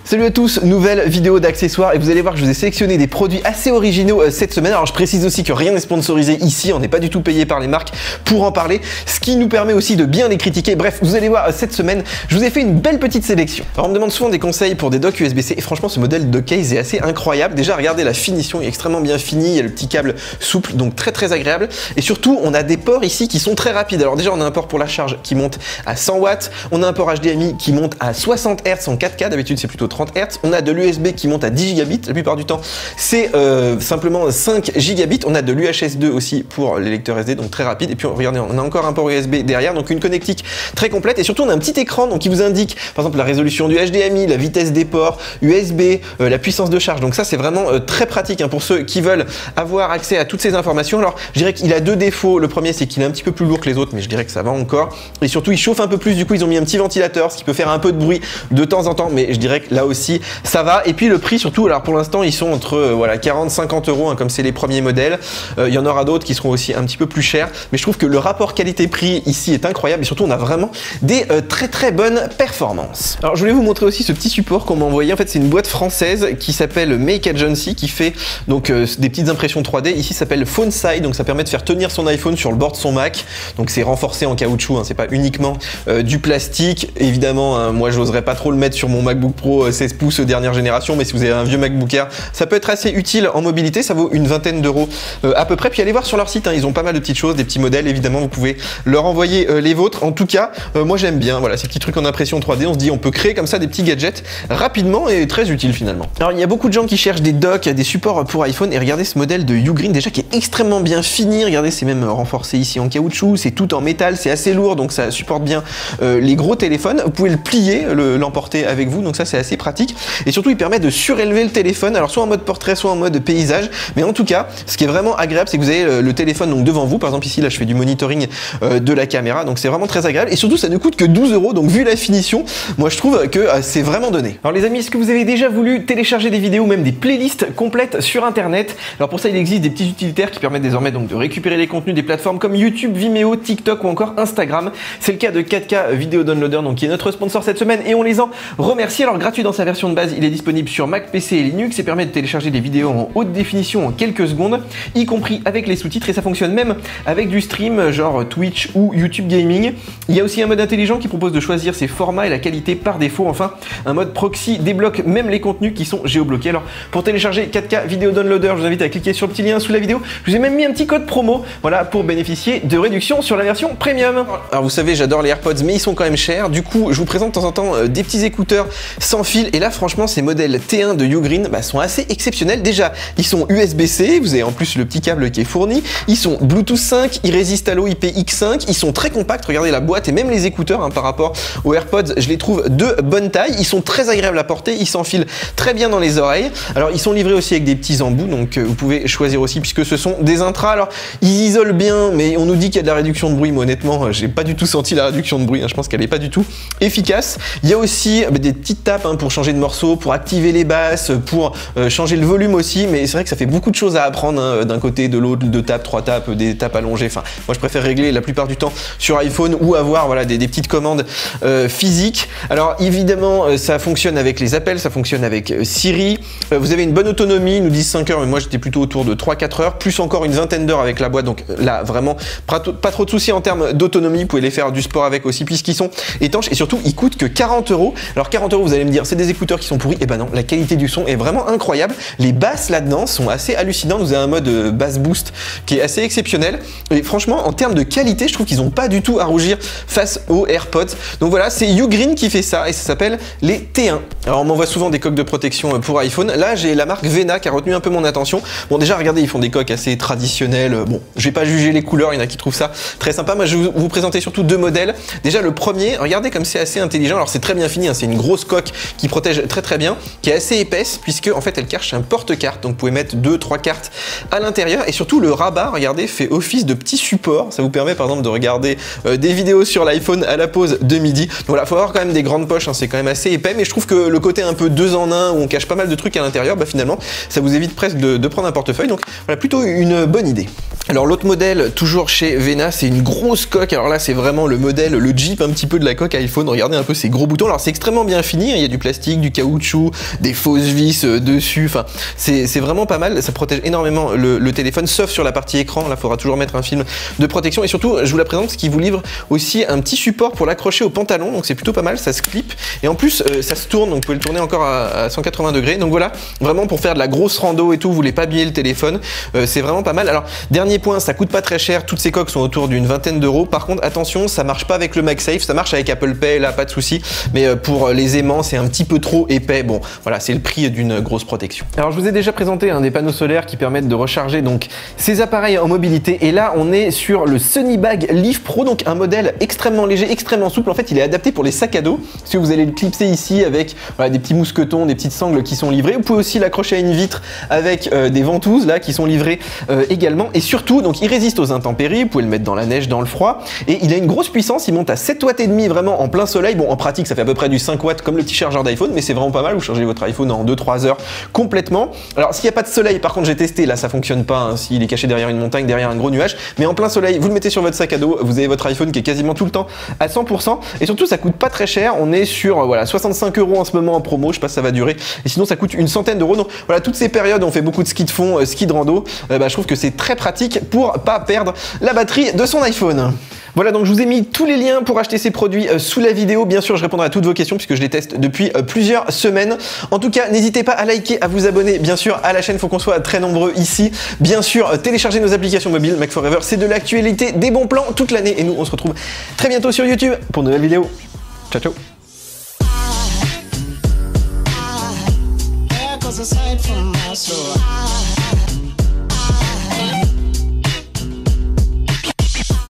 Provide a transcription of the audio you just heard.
Salut à tous, nouvelle vidéo d'accessoires et vous allez voir que je vous ai sélectionné des produits assez originaux cette semaine. Alors je précise aussi que rien n'est sponsorisé ici, on n'est pas du tout payé par les marques pour en parler, ce qui nous permet aussi de bien les critiquer. Bref, vous allez voir cette semaine, je vous ai fait une belle petite sélection. Alors on me demande souvent des conseils pour des docks USB-C et franchement ce modèle de case est assez incroyable. Déjà regardez la finition, il est extrêmement bien fini, il y a le petit câble souple, donc très agréable. Et surtout on a des ports ici qui sont très rapides. Alors déjà on a un port pour la charge qui monte à 100 watts, on a un port HDMI qui monte à 60 Hz en 4K, d'habitude c'est plutôt 30 Hz. On a de l'USB qui monte à 10 gigabits, la plupart du temps c'est simplement 5 gigabits. On a de l'UHS 2 aussi pour les lecteurs SD, donc très rapide. Et puis regardez, on a encore un port USB derrière, donc une connectique très complète. Et surtout on a un petit écran donc, qui vous indique par exemple la résolution du HDMI, la vitesse des ports, USB, la puissance de charge. Donc ça c'est vraiment très pratique hein, pour ceux qui veulent avoir accès à toutes ces informations. Alors je dirais qu'il a deux défauts. Le premier c'est qu'il est un petit peu plus lourd que les autres, mais je dirais que ça va encore. Et surtout il chauffe un peu plus, du coup ils ont mis un petit ventilateur, ce qui peut faire un peu de bruit de temps en temps, mais je dirais que là aussi ça va. Et puis le prix surtout, alors pour l'instant ils sont entre voilà 40-50 euros hein, comme c'est les premiers modèles. Il y en aura d'autres qui seront aussi un petit peu plus chers, mais je trouve que le rapport qualité-prix ici est incroyable et surtout on a vraiment des très bonnes performances. Alors je voulais vous montrer aussi ce petit support qu'on m'a envoyé. En fait c'est une boîte française qui s'appelle Make Agency qui fait donc des petites impressions 3D. Ici ça s'appelle Phone Side, donc ça permet de faire tenir son iPhone sur le bord de son Mac. Donc c'est renforcé en caoutchouc, hein, c'est pas uniquement du plastique. Évidemment hein, moi j'oserais pas trop le mettre sur mon MacBook Pro 16 pouces dernière génération, mais si vous avez un vieux MacBook Air, ça peut être assez utile en mobilité. Ça vaut une vingtaine d'euros à peu près. Puis allez voir sur leur site, hein, ils ont pas mal de petites choses, des petits modèles. Évidemment, vous pouvez leur envoyer les vôtres. En tout cas, moi j'aime bien. Voilà, ces petits trucs en impression 3D. On se dit, on peut créer comme ça des petits gadgets rapidement et très utiles finalement. Alors il y a beaucoup de gens qui cherchent des docks, des supports pour iPhone. Et regardez ce modèle de Ugreen déjà qui est extrêmement bien fini. Regardez, c'est même renforcé ici en caoutchouc. C'est tout en métal, c'est assez lourd, donc ça supporte bien les gros téléphones. Vous pouvez le plier, l'emporter avec vous. Donc ça c'est assez pratique. Et surtout, il permet de surélever le téléphone, alors soit en mode portrait, soit en mode paysage. Mais en tout cas, ce qui est vraiment agréable, c'est que vous avez le téléphone donc devant vous. Par exemple, ici, là, je fais du monitoring de la caméra, donc c'est vraiment très agréable. Et surtout, ça ne coûte que 12 euros. Donc, vu la finition, moi, je trouve que c'est vraiment donné. Alors, les amis, est-ce que vous avez déjà voulu télécharger des vidéos ou même des playlists complètes sur Internet? Alors, pour ça, il existe des petits utilitaires qui permettent désormais donc de récupérer les contenus des plateformes comme YouTube, Vimeo, TikTok ou encore Instagram. C'est le cas de 4K Video Downloader, donc qui est notre sponsor cette semaine, et on les en remercie. Alors, gratuit dans sa version de base, il est disponible sur Mac, PC et Linux et permet de télécharger des vidéos en haute définition en quelques secondes, y compris avec les sous-titres, et ça fonctionne même avec du stream genre Twitch ou YouTube Gaming. Il y a aussi un mode intelligent qui propose de choisir ses formats et la qualité par défaut. Enfin, un mode proxy débloque même les contenus qui sont géobloqués. Alors, pour télécharger 4K Video Downloader, je vous invite à cliquer sur le petit lien sous la vidéo. Je vous ai même mis un petit code promo, voilà, pour bénéficier de réduction sur la version premium. Alors, vous savez, j'adore les AirPods, mais ils sont quand même chers. Du coup, je vous présente de temps en temps des petits écouteurs sans fil. Et là, franchement, ces modèles T1 de Ugreen sont assez exceptionnels. Déjà, ils sont USB-C, vous avez en plus le petit câble qui est fourni. Ils sont Bluetooth 5, ils résistent à l'eau IPX5, ils sont très compacts. Regardez la boîte et même les écouteurs hein, par rapport aux AirPods, je les trouve de bonne taille. Ils sont très agréables à porter, ils s'enfilent très bien dans les oreilles. Alors, ils sont livrés aussi avec des petits embouts, donc vous pouvez choisir aussi puisque ce sont des intras. Alors, ils isolent bien, mais on nous dit qu'il y a de la réduction de bruit. Moi, honnêtement, j'ai pas du tout senti la réduction de bruit. Hein. Je pense qu'elle est pas du tout efficace. Il y a aussi des petites tapes hein, pour changer de morceau, pour activer les basses, pour changer le volume aussi, mais c'est vrai que ça fait beaucoup de choses à apprendre hein, d'un côté, de l'autre, 2 tapes, 3 tapes, des tapes allongées. Enfin, moi je préfère régler la plupart du temps sur iPhone ou avoir voilà, des petites commandes physiques. Alors évidemment, ça fonctionne avec les appels, ça fonctionne avec Siri. Vous avez une bonne autonomie, ils nous disent 5 heures, mais moi j'étais plutôt autour de 3-4 heures, plus encore une vingtaine d'heures avec la boîte. Donc là, vraiment, pas trop de soucis en termes d'autonomie. Vous pouvez les faire du sport avec aussi, puisqu'ils sont étanches et surtout, ils coûtent que 40 euros. Alors 40 euros, vous allez me dire, c'est des écouteurs qui sont pourris. Et ben non, la qualité du son est vraiment incroyable. Les basses là-dedans sont assez hallucinantes. Vous avez un mode bass boost qui est assez exceptionnel. Et franchement, en termes de qualité, je trouve qu'ils n'ont pas du tout à rougir face aux AirPods. Donc voilà, c'est Ugreen qui fait ça et ça s'appelle les T1. Alors on m'envoie souvent des coques de protection pour iPhone. Là, j'ai la marque Vena qui a retenu un peu mon attention. Bon, déjà, regardez, ils font des coques assez traditionnelles. Bon, je vais pas juger les couleurs, il y en a qui trouvent ça très sympa. Moi, je vais vous présenter surtout deux modèles. Déjà, le premier, regardez comme c'est assez intelligent. Alors c'est très bien fini, hein. C'est une grosse coque qui protège très bien, qui est assez épaisse puisque en fait elle cache un porte-carte. Donc vous pouvez mettre 2-3 cartes à l'intérieur et surtout le rabat, regardez, fait office de petit support. Ça vous permet par exemple de regarder des vidéos sur l'iPhone à la pause de midi. Donc voilà, faut avoir quand même des grandes poches, hein. C'est quand même assez épais, mais je trouve que le côté un peu 2 en 1 où on cache pas mal de trucs à l'intérieur, bah finalement ça vous évite presque de prendre un portefeuille. Donc voilà, plutôt une bonne idée. Alors l'autre modèle, toujours chez Vena, c'est une grosse coque. Alors là, c'est vraiment le modèle, le Jeep un petit peu de la coque iPhone. Regardez un peu ces gros boutons. Alors c'est extrêmement bien fini, hein. Il y a du plastique plastique, du caoutchouc, des fausses vis dessus. Enfin, c'est vraiment pas mal. Ça protège énormément le téléphone, sauf sur la partie écran. Là, il faudra toujours mettre un film de protection. Et surtout, je vous la présente parce qu'il vous livre aussi un petit support pour l'accrocher au pantalon. Donc c'est plutôt pas mal, ça se clip. Et en plus, ça se tourne, donc vous pouvez le tourner encore à 180 degrés. Donc voilà, vraiment pour faire de la grosse rando et tout, vous voulez pas abîmer le téléphone, c'est vraiment pas mal. Alors, dernier point, ça coûte pas très cher. Toutes ces coques sont autour d'une vingtaine d'euros. Par contre, attention, ça marche pas avec le MagSafe, ça marche avec Apple Pay, là, pas de souci. Mais pour les aimants, c'est un petit peu trop épais. Bon, voilà, c'est le prix d'une grosse protection. Alors, je vous ai déjà présenté des panneaux solaires qui permettent de recharger donc ces appareils en mobilité. Et là, on est sur le Sunnybags Lift Pro, donc un modèle extrêmement léger, extrêmement souple. En fait, il est adapté pour les sacs à dos. Si vous allez le clipser ici avec voilà, des petits mousquetons, des petites sangles qui sont livrées. Vous pouvez aussi l'accrocher à une vitre avec des ventouses là qui sont livrées également. Et surtout, donc il résiste aux intempéries. Vous pouvez le mettre dans la neige, dans le froid. Et il a une grosse puissance. Il monte à 7 watts et demi vraiment en plein soleil. Bon, en pratique, ça fait à peu près du 5 watts comme le petit chargeur d'iPhone, mais c'est vraiment pas mal. Vous chargez votre iPhone en 2-3 heures complètement. Alors, s'il n'y a pas de soleil, par contre, j'ai testé. Là, ça fonctionne pas. Hein, s'il est caché derrière une montagne, derrière un gros nuage. Mais en plein soleil, vous le mettez sur votre sac à dos. Vous avez votre iPhone qui est quasiment tout le temps à 100%. Et surtout, ça coûte pas très cher. On est sur voilà 65 € en ce moment en promo. Je sais pas si ça va durer. Et sinon, ça coûte une centaine d'euros. Donc voilà, toutes ces périodes, on fait beaucoup de ski de fond, ski de rando. Je trouve que c'est très pratique pour pas perdre la batterie de son iPhone. Voilà, donc je vous ai mis tous les liens pour acheter ces produits sous la vidéo. Bien sûr, je répondrai à toutes vos questions puisque je les teste depuis plusieurs semaines. En tout cas, n'hésitez pas à liker, à vous abonner, bien sûr, à la chaîne. Il faut qu'on soit très nombreux ici. Bien sûr, téléchargez nos applications mobiles. Mac Forever, c'est de l'actualité, des bons plans toute l'année. Et nous, on se retrouve très bientôt sur YouTube pour de nouvelles vidéos. Ciao, ciao.